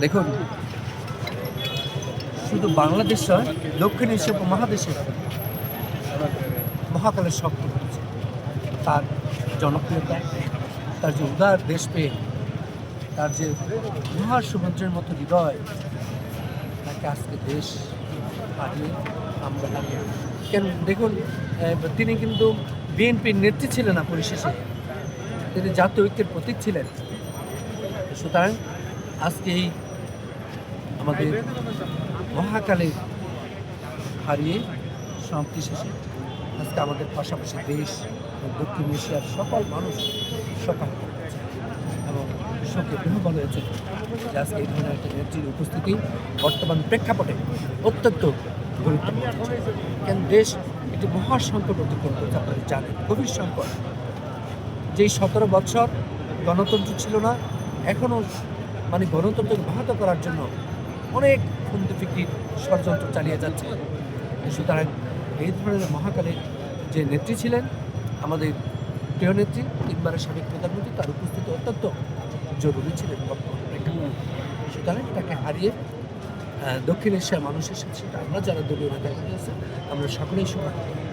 দেখুন, শুধু বাংলাদেশ নয়, দক্ষিণ এশিয়া উপমহাদেশে মহাকালের স্বপ্ন করেছে। তার জনপ্রিয়তা, তার যে উদার দেশপ্রেম, তার যে মহাসমুদ্রের মতো হৃদয়, তাকে আজকে দেশ হারিয়ে আমরা হারিয়ে। কেন দেখুন, তিনি কিন্তু বিএনপির নেত্রী ছিলেন না, পরিশেষে তিনি জাতীয় ঐক্যের প্রতীক ছিলেন। সুতরাং আজকে এই আমাদের মহাকালে হারিয়ে সমাপ্তি শেষে আজকে আমাদের পাশাপাশি দেশ দক্ষিণ এশিয়ার সকল মানুষ শোকাহত হয়েছে এবং শোকে বিহ্বল হয়েছে যে আজকে এই ধরনের একটা নেত্রীর উপস্থিতি বর্তমান প্রেক্ষাপটে অত্যন্ত গুরুত্বপূর্ণ। কেন দেশ একটি মহা সংকট অতিক্রম করতে আপনারা জানেন, গভীর সংকট। যেই 17 বছর গণতন্ত্র ছিল না, এখনও গণতন্ত্রকে ব্যাহত করার জন্য অনেক খুন্তি ষড়যন্ত্র চালিয়ে যাচ্ছে। সুতরাং এই ধরনের মহাকালের যে নেত্রী ছিলেন, আমাদের প্রিয় নেত্রী, 3 বারের সাবেক প্রধানমন্ত্রী, তার উপস্থিতি অত্যন্ত জরুরি ছিলেন বর্তমান প্রেক্ষাপটে। সুতরাং তাকে হারিয়ে দক্ষিণ এশিয়ার মানুষের সাথে আমরা যারা দলীয় নেতা আছে আমরা সকলেই সমান।